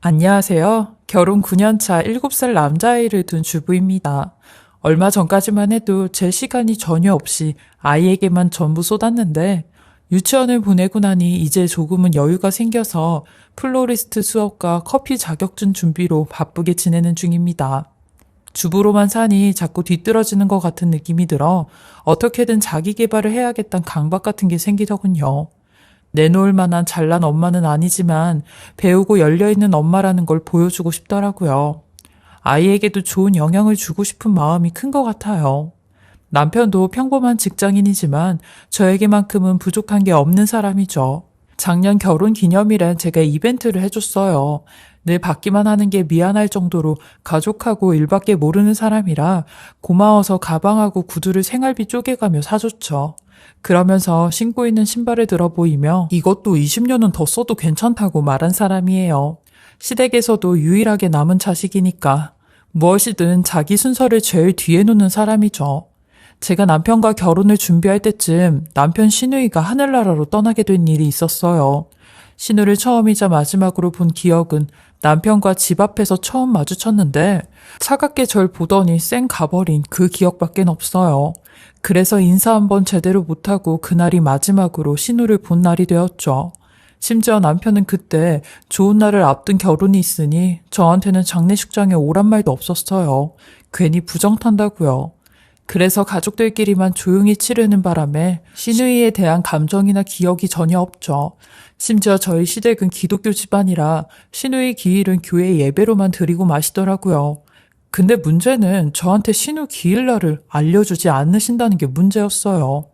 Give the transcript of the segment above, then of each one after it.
안녕하세요. 결혼 9년차 7살 남자아이를 둔 주부입니다. 얼마 전까지만 해도 제 시간이 전혀 없이 아이에게만 전부 쏟았는데 유치원을 보내고 나니 이제 조금은 여유가 생겨서 플로리스트 수업과 커피 자격증 준비로 바쁘게 지내는 중입니다. 주부로만 사니 자꾸 뒤떨어지는 것 같은 느낌이 들어 어떻게든 자기 개발을 해야겠다는 강박 같은 게 생기더군요. 내놓을 만한 잘난 엄마는 아니지만 배우고 열려있는 엄마라는 걸 보여주고 싶더라고요. 아이에게도 좋은 영향을 주고 싶은 마음이 큰 것 같아요. 남편도 평범한 직장인이지만 저에게만큼은 부족한 게 없는 사람이죠. 작년 결혼 기념일엔 제가 이벤트를 해줬어요. 늘 받기만 하는 게 미안할 정도로 가족하고 일밖에 모르는 사람이라 고마워서 가방하고 구두를 생활비 쪼개가며 사줬죠. 그러면서 신고 있는 신발을 들어 보이며 이것도 20년은 더 써도 괜찮다고 말한 사람이에요. 시댁에서도 유일하게 남은 자식이니까 무엇이든 자기 순서를 제일 뒤에 놓는 사람이죠. 제가 남편과 결혼을 준비할 때쯤 남편 시누이가 하늘나라로 떠나게 된 일이 있었어요. 시누를 처음이자 마지막으로 본 기억은 남편과 집 앞에서 처음 마주쳤는데 차갑게 절 보더니 쌩 가버린 그 기억밖엔 없어요. 그래서 인사 한번 제대로 못하고 그날이 마지막으로 시누를 본 날이 되었죠. 심지어 남편은 그때 좋은 날을 앞둔 결혼이 있으니 저한테는 장례식장에 오란 말도 없었어요. 괜히 부정 탄다고요. 그래서 가족들끼리만 조용히 치르는 바람에 시누이에 대한 감정이나 기억이 전혀 없죠. 심지어 저희 시댁은 기독교 집안이라 시누이 기일은 교회 예배로만 드리고 마시더라고요. 근데 문제는 저한테 시누 기일날을 알려주지 않으신다는 게 문제였어요.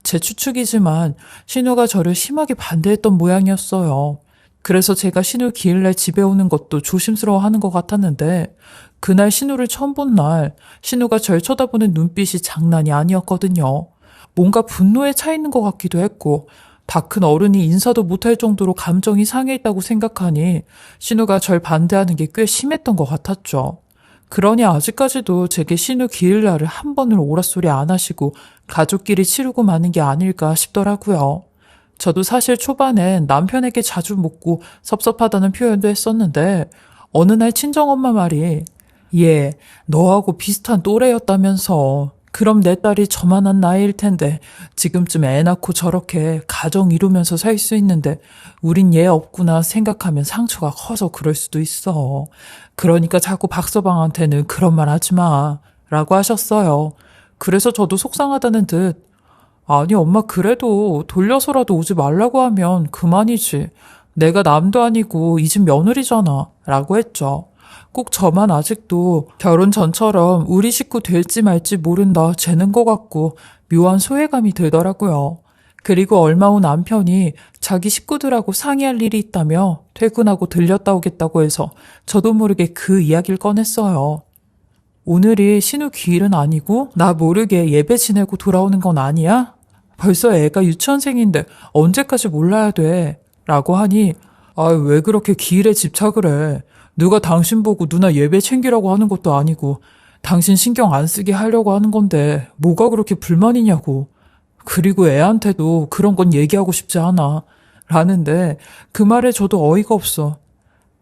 제 추측이지만 시누가 저를 심하게 반대했던 모양이었어요. 그래서 제가 시누 기일날 집에 오는 것도 조심스러워하는 것 같았는데 그날 시누를 처음 본 날 시누가 절 쳐다보는 눈빛이 장난이 아니었거든요. 뭔가 분노에 차 있는 것 같기도 했고 다 큰 어른이 인사도 못할 정도로 감정이 상해있다고 생각하니 시누가 절 반대하는 게 꽤 심했던 것 같았죠. 그러니 아직까지도 제게 시누 기일날을 한 번을 오랏소리 안 하시고 가족끼리 치르고 마는 게 아닐까 싶더라고요. 저도 사실 초반엔 남편에게 자주 묻고 섭섭하다는 표현도 했었는데 어느 날 친정엄마 말이 얘 너하고 비슷한 또래였다면서 그럼 내 딸이 저만한 나이일 텐데 지금쯤 애 낳고 저렇게 가정 이루면서 살 수 있는데 우린 얘 없구나 생각하면 상처가 커서 그럴 수도 있어. 그러니까 자꾸 박서방한테는 그런 말 하지 마 라고 하셨어요. 그래서 저도 속상하다는 듯 아니 엄마 그래도 돌려서라도 오지 말라고 하면 그만이지. 내가 남도 아니고 이 집 며느리잖아 라고 했죠. 꼭 저만 아직도 결혼 전처럼 우리 식구 될지 말지 모른다 재는 것 같고 묘한 소외감이 들더라고요. 그리고 얼마 후 남편이 자기 식구들하고 상의할 일이 있다며 퇴근하고 들렸다 오겠다고 해서 저도 모르게 그 이야기를 꺼냈어요. 오늘이 신우 기일은 아니고 나 모르게 예배 지내고 돌아오는 건 아니야? 벌써 애가 유치원생인데 언제까지 몰라야 돼? 라고 하니 왜 그렇게 기일에 집착을 해? 누가 당신 보고 누나 예배 챙기라고 하는 것도 아니고 당신 신경 안 쓰게 하려고 하는 건데 뭐가 그렇게 불만이냐고. 그리고 애한테도 그런 건 얘기하고 싶지 않아. 라는데 그 말에 저도 어이가 없어.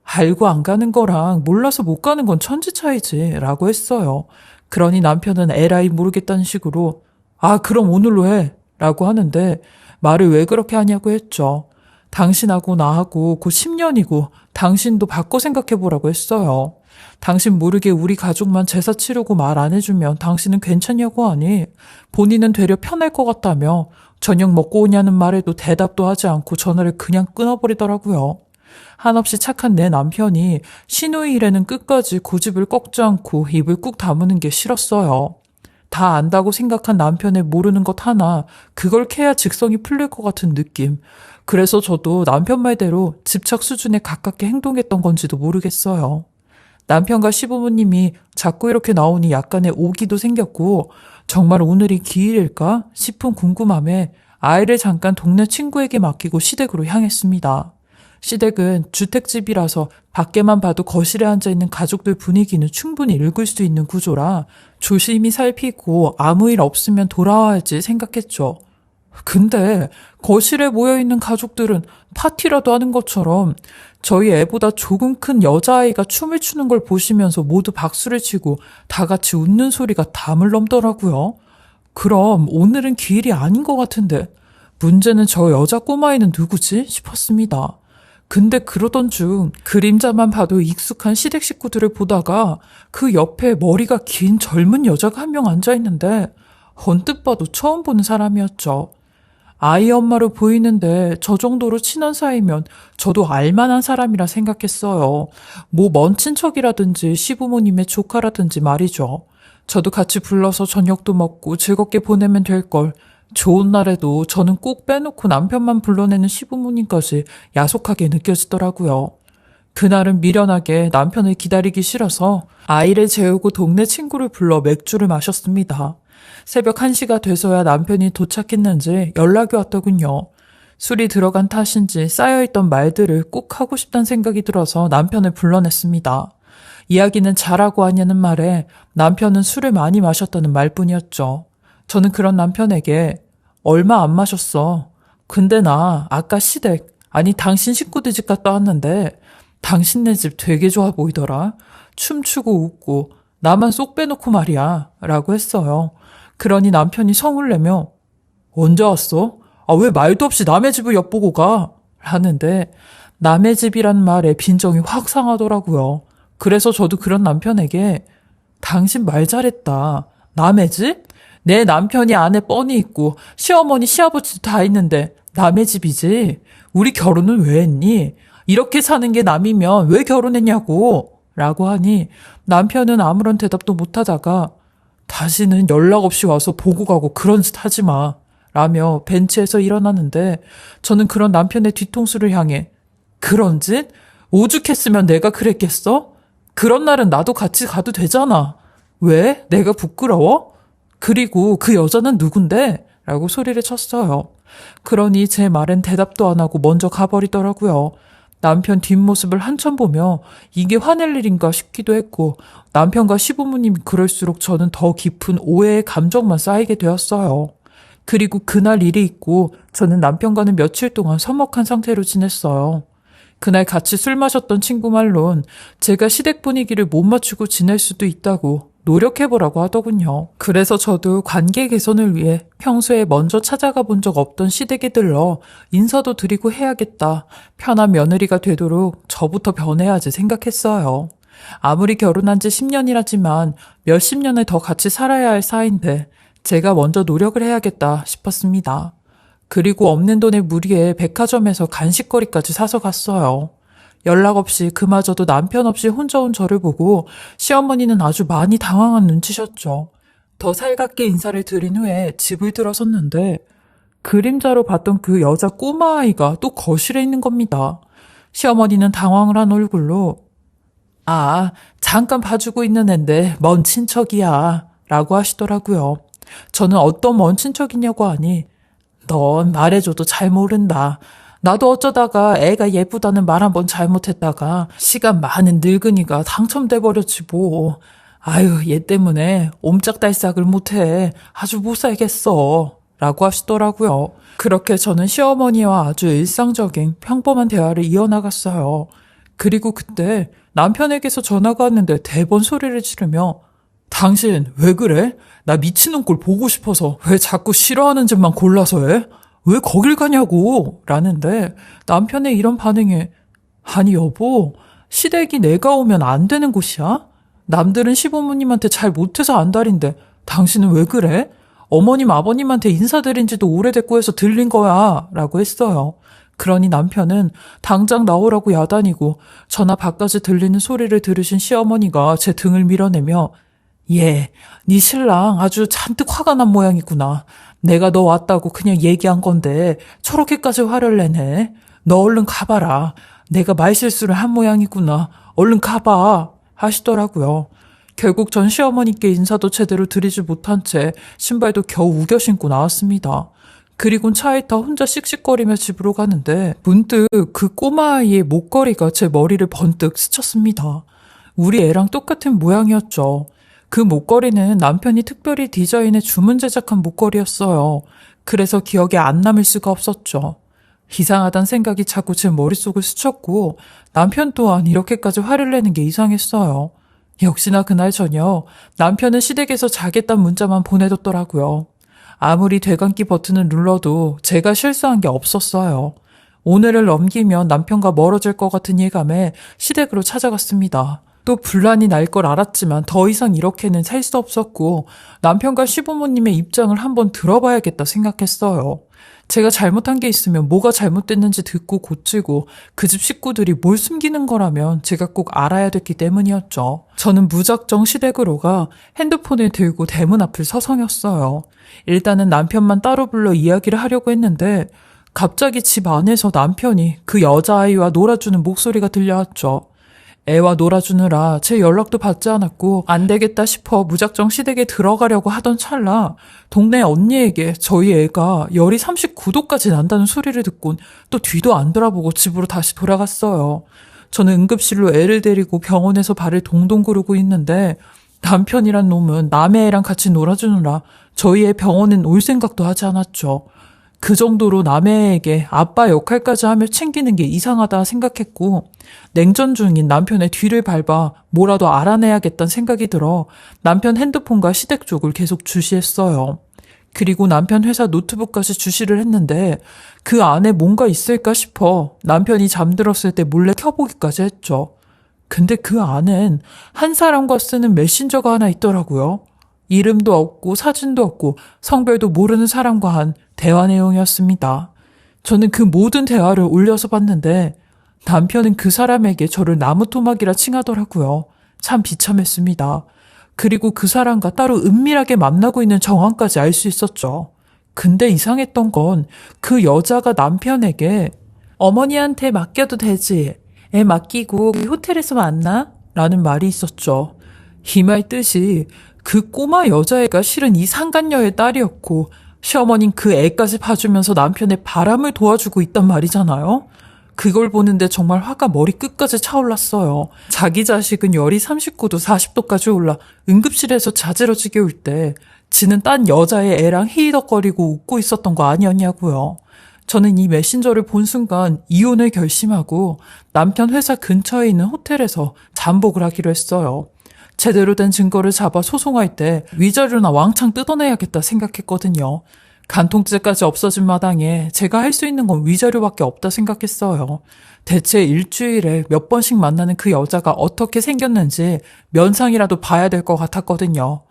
알고 안 가는 거랑 몰라서 못 가는 건 천지 차이지 라고 했어요. 그러니 남편은 에라이 모르겠다는 식으로 그럼 오늘로 해 라고 하는데 말을 왜 그렇게 하냐고 했죠. 당신하고 나하고 곧 10년이고 당신도 바꿔 생각해보라고 했어요. 당신 모르게 우리 가족만 제사 치르고 말 안 해주면 당신은 괜찮냐고 하니 본인은 되려 편할 것 같다며 저녁 먹고 오냐는 말에도 대답도 하지 않고 전화를 그냥 끊어버리더라고요. 한없이 착한 내 남편이 시누이 일에는 끝까지 고집을 꺾지 않고 입을 꾹 다무는 게 싫었어요. 다 안다고 생각한 남편의 모르는 것 하나 그걸 캐야 직성이 풀릴 것 같은 느낌. 그래서 저도 남편 말대로 집착 수준에 가깝게 행동했던 건지도 모르겠어요. 남편과 시부모님이 자꾸 이렇게 나오니 약간의 오기도 생겼고 정말 오늘이 기일일까 싶은 궁금함에 아이를 잠깐 동네 친구에게 맡기고 시댁으로 향했습니다. 시댁은 주택집이라서 밖에만 봐도 거실에 앉아있는 가족들 분위기는 충분히 읽을 수 있는 구조라 조심히 살피고 아무 일 없으면 돌아와야지 생각했죠. 근데 거실에 모여있는 가족들은 파티라도 하는 것처럼 저희 애보다 조금 큰 여자아이가 춤을 추는 걸 보시면서 모두 박수를 치고 다 같이 웃는 소리가 담을 넘더라고요. 그럼 오늘은 기일이 아닌 것 같은데 문제는 저 여자 꼬마애는 누구지 싶었습니다. 근데 그러던 중 그림자만 봐도 익숙한 시댁 식구들을 보다가 그 옆에 머리가 긴 젊은 여자가 한 명 앉아있는데 언뜻 봐도 처음 보는 사람이었죠. 아이 엄마로 보이는데 저 정도로 친한 사이면 저도 알만한 사람이라 생각했어요. 뭐 먼 친척이라든지 시부모님의 조카라든지 말이죠. 저도 같이 불러서 저녁도 먹고 즐겁게 보내면 될 걸. 좋은 날에도 저는 꼭 빼놓고 남편만 불러내는 시부모님까지 야속하게 느껴지더라고요. 그날은 미련하게 남편을 기다리기 싫어서 아이를 재우고 동네 친구를 불러 맥주를 마셨습니다. 새벽 1시가 돼서야 남편이 도착했는지 연락이 왔더군요. 술이 들어간 탓인지 쌓여있던 말들을 꼭 하고 싶다는 생각이 들어서 남편을 불러냈습니다. 이야기는 잘하고 하냐는 말에 남편은 술을 많이 마셨다는 말뿐이었죠. 저는 그런 남편에게 얼마 안 마셨어. 근데 나 아까 시댁, 아니 당신 식구들 집 갔다 왔는데 당신네 집 되게 좋아 보이더라. 춤추고 웃고 나만 쏙 빼놓고 말이야 라고 했어요. 그러니 남편이 성을 내며 언제 왔어? 아, 왜 말도 없이 남의 집을 엿보고 가? 라는데 남의 집이란 말에 빈정이 확 상하더라고요. 그래서 저도 그런 남편에게 당신 말 잘했다. 남의 집? 내 남편이 안에 뻔히 있고 시어머니 시아버지도 다 있는데 남의 집이지. 우리 결혼은 왜 했니? 이렇게 사는 게 남이면 왜 결혼했냐고 라고 하니 남편은 아무런 대답도 못하다가 다시는 연락 없이 와서 보고 가고 그런 짓 하지 마 라며 벤치에서 일어나는데 저는 그런 남편의 뒤통수를 향해 그런 짓? 오죽했으면 내가 그랬겠어? 그런 날은 나도 같이 가도 되잖아. 왜? 내가 부끄러워? 그리고 그 여자는 누군데? 라고 소리를 쳤어요. 그러니 제 말엔 대답도 안 하고 먼저 가버리더라고요. 남편 뒷모습을 한참 보며 이게 화낼 일인가 싶기도 했고 남편과 시부모님이 그럴수록 저는 더 깊은 오해의 감정만 쌓이게 되었어요. 그리고 그날 일이 있고 저는 남편과는 며칠 동안 서먹한 상태로 지냈어요. 그날 같이 술 마셨던 친구 말론 제가 시댁 분위기를 못 맞추고 지낼 수도 있다고 노력해보라고 하더군요. 그래서 저도 관계 개선을 위해 평소에 먼저 찾아가 본 적 없던 시댁에 들러 인사도 드리고 해야겠다. 편한 며느리가 되도록 저부터 변해야지 생각했어요. 아무리 결혼한 지 10년이라지만 몇십 년을 더 같이 살아야 할 사이인데 제가 먼저 노력을 해야겠다 싶었습니다. 그리고 없는 돈에 무리해 백화점에서 간식거리까지 사서 갔어요. 연락 없이 그마저도 남편 없이 혼자 온 저를 보고 시어머니는 아주 많이 당황한 눈치셨죠. 더 살갑게 인사를 드린 후에 집을 들어섰는데 그림자로 봤던 그 여자 꼬마아이가 또 거실에 있는 겁니다. 시어머니는 당황을 한 얼굴로 아, 잠깐 봐주고 있는 앤데 먼 친척이야 라고 하시더라고요. 저는 어떤 먼 친척이냐고 하니 넌 말해줘도 잘 모른다. 나도 어쩌다가 애가 예쁘다는 말 한번 잘못했다가 시간 많은 늙은이가 당첨돼 버렸지 뭐. 아유, 얘 때문에 옴짝달싹을 못해. 아주 못 살겠어. 라고 하시더라고요. 그렇게 저는 시어머니와 아주 일상적인 평범한 대화를 이어나갔어요. 그리고 그때 남편에게서 전화가 왔는데 대번 소리를 지르며 당신 왜 그래? 나 미치는 꼴 보고 싶어서 왜 자꾸 싫어하는 집만 골라서 해? 왜 거길 가냐고 라는데 남편의 이런 반응에 아니 여보 시댁이 내가 오면 안 되는 곳이야? 남들은 시부모님한테 잘 못해서 안달인데 당신은 왜 그래? 어머님 아버님한테 인사드린 지도 오래됐고 해서 들린 거야 라고 했어요. 그러니 남편은 당장 나오라고 야단이고 전화 밖까지 들리는 소리를 들으신 시어머니가 제 등을 밀어내며 네 신랑 아주 잔뜩 화가 난 모양이구나. 내가 너 왔다고 그냥 얘기한 건데 저렇게까지 화를 내네. 너 얼른 가봐라. 내가 말실수를 한 모양이구나. 얼른 가봐 하시더라고요. 결국 전 시어머니께 인사도 제대로 드리지 못한 채 신발도 겨우 우겨 신고 나왔습니다. 그리곤 차에 타 혼자 씩씩거리며 집으로 가는데 문득 그 꼬마아이의 목걸이가 제 머리를 번뜩 스쳤습니다. 우리 애랑 똑같은 모양이었죠. 그 목걸이는 남편이 특별히 디자인해 주문 제작한 목걸이였어요. 그래서 기억에 안 남을 수가 없었죠. 이상하단 생각이 자꾸 제 머릿속을 스쳤고 남편 또한 이렇게까지 화를 내는 게 이상했어요. 역시나 그날 저녁 남편은 시댁에서 자겠다는 문자만 보내뒀더라고요. 아무리 되감기 버튼을 눌러도 제가 실수한 게 없었어요. 오늘을 넘기면 남편과 멀어질 것 같은 예감에 시댁으로 찾아갔습니다. 또 분란이 날 걸 알았지만 더 이상 이렇게는 살 수 없었고 남편과 시부모님의 입장을 한번 들어봐야겠다 생각했어요. 제가 잘못한 게 있으면 뭐가 잘못됐는지 듣고 고치고 그 집 식구들이 뭘 숨기는 거라면 제가 꼭 알아야 됐기 때문이었죠. 저는 무작정 시댁으로 가 핸드폰을 들고 대문 앞을 서성였어요. 일단은 남편만 따로 불러 이야기를 하려고 했는데 갑자기 집 안에서 남편이 그 여자아이와 놀아주는 목소리가 들려왔죠. 애와 놀아주느라 제 연락도 받지 않았고 안 되겠다 싶어 무작정 시댁에 들어가려고 하던 찰나 동네 언니에게 저희 애가 열이 39도까지 난다는 소리를 듣곤 또 뒤도 안 돌아보고 집으로 다시 돌아갔어요. 저는 응급실로 애를 데리고 병원에서 발을 동동 구르고 있는데 남편이란 놈은 남의 애랑 같이 놀아주느라 저희 애 병원엔 올 생각도 하지 않았죠. 그 정도로 남의 애에게 아빠 역할까지 하며 챙기는 게 이상하다 생각했고 냉전 중인 남편의 뒤를 밟아 뭐라도 알아내야겠다는 생각이 들어 남편 핸드폰과 시댁 쪽을 계속 주시했어요. 그리고 남편 회사 노트북까지 주시를 했는데 그 안에 뭔가 있을까 싶어 남편이 잠들었을 때 몰래 켜보기까지 했죠. 근데 그 안엔 한 사람과 쓰는 메신저가 하나 있더라고요. 이름도 없고 사진도 없고 성별도 모르는 사람과 한 대화 내용이었습니다. 저는 그 모든 대화를 올려서 봤는데 남편은 그 사람에게 저를 나무토막이라 칭하더라고요. 참 비참했습니다. 그리고 그 사람과 따로 은밀하게 만나고 있는 정황까지 알 수 있었죠. 근데 이상했던 건 그 여자가 남편에게 어머니한테 맡겨도 되지? 애 맡기고 우리 호텔에서 만나? 라는 말이 있었죠. 이 말 뜻이 그 꼬마 여자애가 실은 이 상간녀의 딸이었고 시어머닌 그 애까지 봐주면서 남편의 바람을 도와주고 있단 말이잖아요. 그걸 보는데 정말 화가 머리끝까지 차올랐어요. 자기 자식은 열이 39도 40도까지 올라 응급실에서 자지러지게 올 때 지는 딴 여자의 애랑 히히덕거리고 웃고 있었던 거 아니었냐고요. 저는 이 메신저를 본 순간 이혼을 결심하고 남편 회사 근처에 있는 호텔에서 잠복을 하기로 했어요. 제대로 된 증거를 잡아 소송할 때 위자료나 왕창 뜯어내야겠다 생각했거든요. 간통죄까지 없어진 마당에 제가 할 수 있는 건 위자료밖에 없다 생각했어요. 대체 일주일에 몇 번씩 만나는 그 여자가 어떻게 생겼는지 면상이라도 봐야 될 것 같았거든요.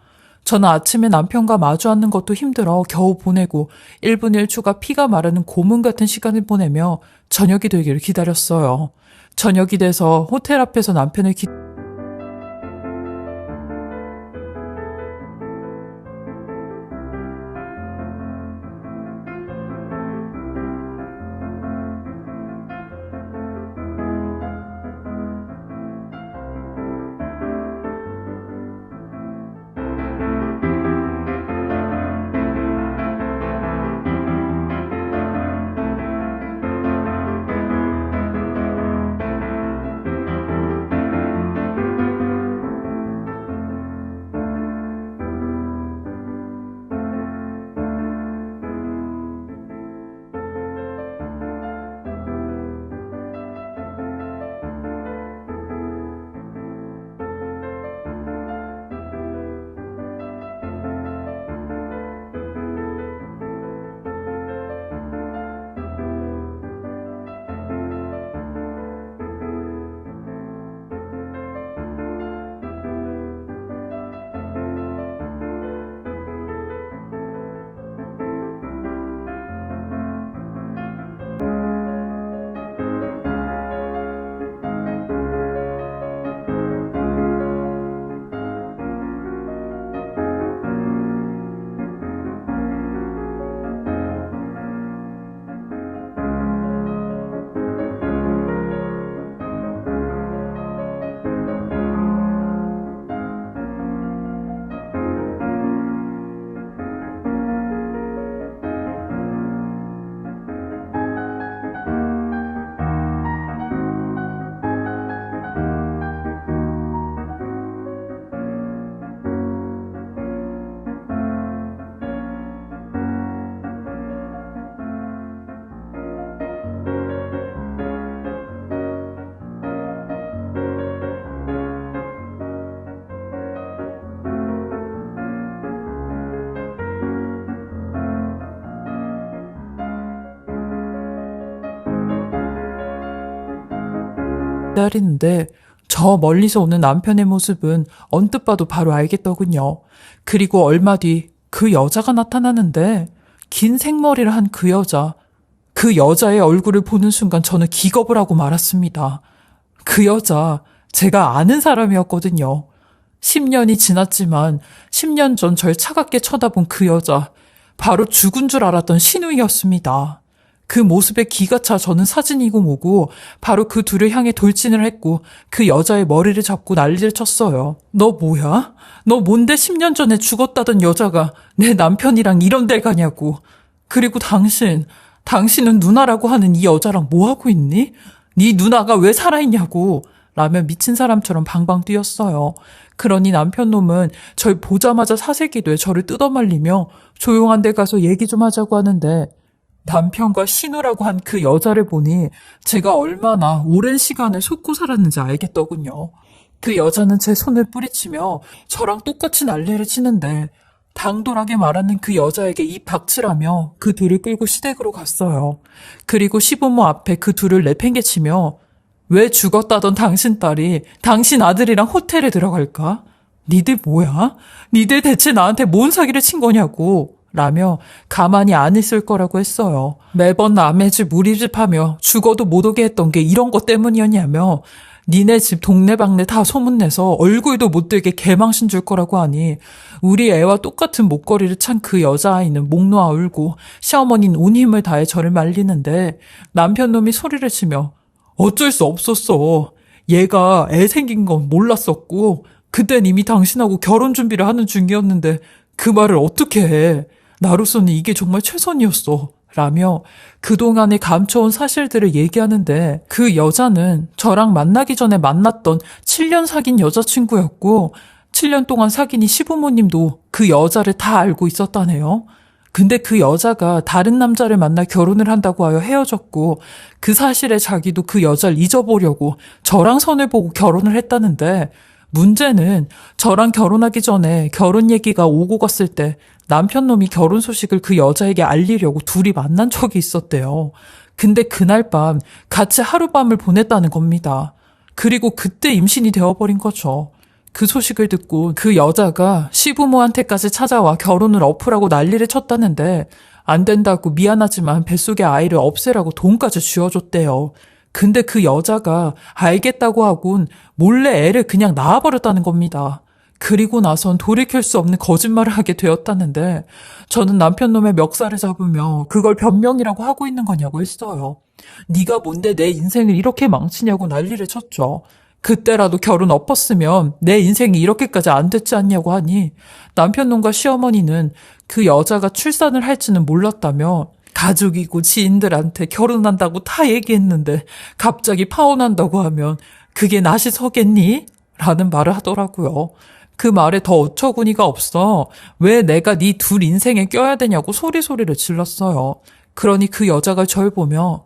저는 아침에 남편과 마주 앉는 것도 힘들어 겨우 보내고 1분 1초가 피가 마르는 고문 같은 시간을 보내며 저녁이 되기를 기다렸어요. 저녁이 돼서 호텔 앞에서 남편을 기다리는데 저 멀리서 오는 남편의 모습은 언뜻 봐도 바로 알겠더군요. 그리고 얼마 뒤 그 여자가 나타나는데 긴 생머리를 한 그 여자. 그 여자의 얼굴을 보는 순간 저는 기겁을 하고 말았습니다. 그 여자, 제가 아는 사람이었거든요. 10년이 지났지만 10년 전 절 차갑게 쳐다본 그 여자, 바로 죽은 줄 알았던 신우이였습니다. 그 모습에 기가 차 저는 사진이고 뭐고 바로 그 둘을 향해 돌진을 했고 그 여자의 머리를 잡고 난리를 쳤어요. 너 뭐야? 너 뭔데 10년 전에 죽었다던 여자가 내 남편이랑 이런 데 가냐고. 그리고 당신은 누나라고 하는 이 여자랑 뭐 하고 있니? 네 누나가 왜 살아있냐고. 라며 미친 사람처럼 방방 뛰었어요. 그러니 남편 놈은 절 보자마자 사색이돼 저를 뜯어말리며 조용한 데 가서 얘기 좀 하자고 하는데 남편과 신우라고 한 그 여자를 보니 제가 얼마나 오랜 시간을 속고 살았는지 알겠더군요. 그 여자는 제 손을 뿌리치며 저랑 똑같이 난리를 치는데 당돌하게 말하는 그 여자에게 입 닥치라며 그 둘을 끌고 시댁으로 갔어요. 그리고 시부모 앞에 그 둘을 내팽개치며 왜 죽었다던 당신 딸이 당신 아들이랑 호텔에 들어갈까? 니들 뭐야? 니들 대체 나한테 뭔 사기를 친 거냐고 라며 가만히 안 있을 거라고 했어요. 매번 남의 집 우리 집 하며 죽어도 못 오게 했던 게 이런 것 때문이었냐며 니네 집 동네방네 다 소문내서 얼굴도 못 들게 개망신 줄 거라고 하니 우리 애와 똑같은 목걸이를 찬 그 여자아이는 목 놓아 울고 시어머니는 온 힘을 다해 저를 말리는데 남편 놈이 소리를 치며 어쩔 수 없었어. 얘가 애 생긴 건 몰랐었고 그땐 이미 당신하고 결혼 준비를 하는 중이었는데 그 말을 어떻게 해. 나로서는 이게 정말 최선이었어. 라며 그동안에 감춰온 사실들을 얘기하는데 그 여자는 저랑 만나기 전에 만났던 7년 사귄 여자친구였고 7년 동안 사귄 시부모님도 그 여자를 다 알고 있었다네요. 근데 그 여자가 다른 남자를 만나 결혼을 한다고 하여 헤어졌고 그 사실에 자기도 그 여자를 잊어보려고 저랑 선을 보고 결혼을 했다는데 문제는 저랑 결혼하기 전에 결혼 얘기가 오고 갔을 때 남편 놈이 결혼 소식을 그 여자에게 알리려고 둘이 만난 적이 있었대요. 근데 그날 밤 같이 하룻밤을 보냈다는 겁니다. 그리고 그때 임신이 되어버린 거죠. 그 소식을 듣고 그 여자가 시부모한테까지 찾아와 결혼을 엎으라고 난리를 쳤다는데 안 된다고 미안하지만 뱃속의 아이를 없애라고 돈까지 쥐어줬대요. 근데 그 여자가 알겠다고 하곤 몰래 애를 그냥 낳아버렸다는 겁니다. 그리고 나선 돌이킬 수 없는 거짓말을 하게 되었다는데 저는 남편 놈의 멱살을 잡으며 그걸 변명이라고 하고 있는 거냐고 했어요. 네가 뭔데 내 인생을 이렇게 망치냐고 난리를 쳤죠. 그때라도 결혼 엎었으면 내 인생이 이렇게까지 안 됐지 않냐고 하니 남편 놈과 시어머니는 그 여자가 출산을 할지는 몰랐다며 가족이고 지인들한테 결혼한다고 다 얘기했는데 갑자기 파혼한다고 하면 그게 낯이 서겠니? 라는 말을 하더라고요. 그 말에 더 어처구니가 없어. 왜 내가 네 둘 인생에 껴야 되냐고 소리를 질렀어요. 그러니 그 여자가 절 보며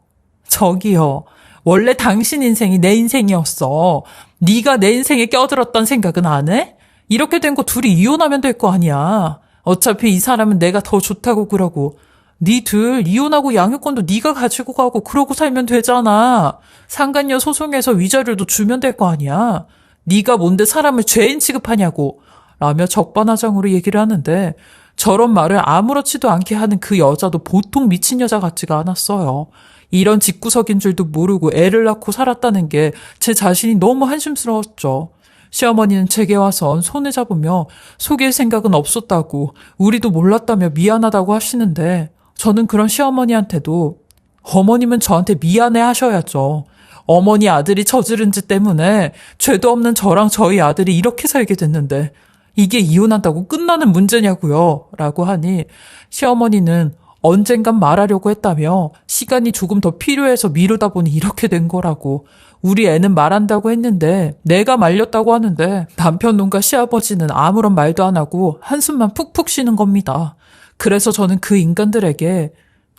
저기요. 원래 당신 인생이 내 인생이었어. 네가 내 인생에 껴들었단 생각은 안 해? 이렇게 된 거 둘이 이혼하면 될 거 아니야. 어차피 이 사람은 내가 더 좋다고 그러고 니들 이혼하고 양육권도 네가 가지고 가고 그러고 살면 되잖아. 상간녀 소송해서 위자료도 주면 될 거 아니야. 네가 뭔데 사람을 죄인 취급하냐고 라며 적반하장으로 얘기를 하는데 저런 말을 아무렇지도 않게 하는 그 여자도 보통 미친 여자 같지가 않았어요. 이런 집구석인 줄도 모르고 애를 낳고 살았다는 게 제 자신이 너무 한심스러웠죠. 시어머니는 제게 와선 손을 잡으며 속일 생각은 없었다고 우리도 몰랐다며 미안하다고 하시는데 저는 그런 시어머니한테도 어머님은 저한테 미안해 하셔야죠. 어머니 아들이 저지른 짓 때문에 죄도 없는 저랑 저희 아들이 이렇게 살게 됐는데 이게 이혼한다고 끝나는 문제냐고요. 라고 하니 시어머니는 언젠간 말하려고 했다며 시간이 조금 더 필요해서 미루다 보니 이렇게 된 거라고. 우리 애는 말한다고 했는데 내가 말렸다고 하는데 남편 놈과 시아버지는 아무런 말도 안 하고 한숨만 푹푹 쉬는 겁니다. 그래서 저는 그 인간들에게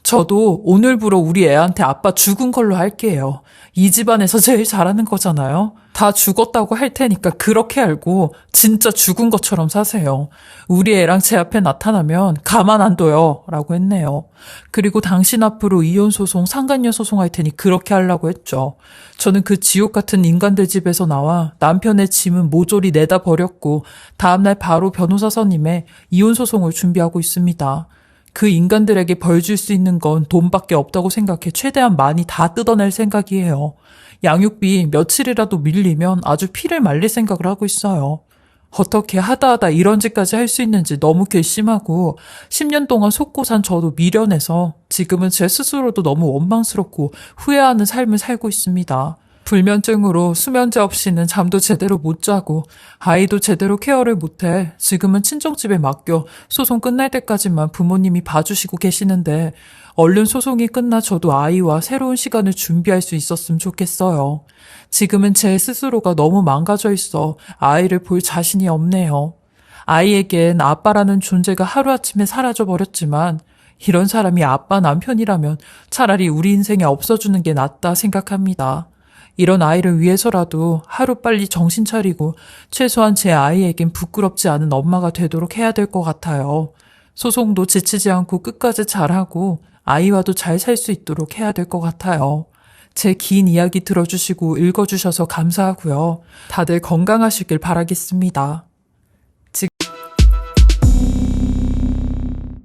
저도 오늘부로 우리 애한테 아빠 죽은 걸로 할게요. 이 집안에서 제일 잘하는 거잖아요. 다 죽었다고 할 테니까 그렇게 알고 진짜 죽은 것처럼 사세요. 우리 애랑 제 앞에 나타나면 가만 안 둬요. 라고 했네요. 그리고 당신 앞으로 이혼소송, 상간녀 소송할 테니 그렇게 하려고 했죠. 저는 그 지옥 같은 인간들 집에서 나와 남편의 짐은 모조리 내다 버렸고 다음날 바로 변호사 선임에 이혼소송을 준비하고 있습니다. 그 인간들에게 벌 줄 수 있는 건 돈밖에 없다고 생각해 최대한 많이 다 뜯어낼 생각이에요. 양육비 며칠이라도 밀리면 아주 피를 말릴 생각을 하고 있어요. 어떻게 하다 이런 짓까지 할 수 있는지 너무 괘씸하고 10년 동안 속고 산 저도 미련해서 지금은 제 스스로도 너무 원망스럽고 후회하는 삶을 살고 있습니다. 불면증으로 수면제 없이는 잠도 제대로 못 자고 아이도 제대로 케어를 못해 지금은 친정집에 맡겨 소송 끝날 때까지만 부모님이 봐주시고 계시는데 얼른 소송이 끝나 저도 아이와 새로운 시간을 준비할 수 있었으면 좋겠어요. 지금은 제 스스로가 너무 망가져 있어 아이를 볼 자신이 없네요. 아이에겐 아빠라는 존재가 하루아침에 사라져버렸지만 이런 사람이 아빠 남편이라면 차라리 우리 인생에 없어주는 게 낫다 생각합니다. 이런 아이를 위해서라도 하루빨리 정신 차리고 최소한 제 아이에겐 부끄럽지 않은 엄마가 되도록 해야 될 것 같아요. 소송도 지치지 않고 끝까지 잘하고 아이와도 잘 살 수 있도록 해야 될 것 같아요. 제 긴 이야기 들어주시고 읽어주셔서 감사하고요. 다들 건강하시길 바라겠습니다.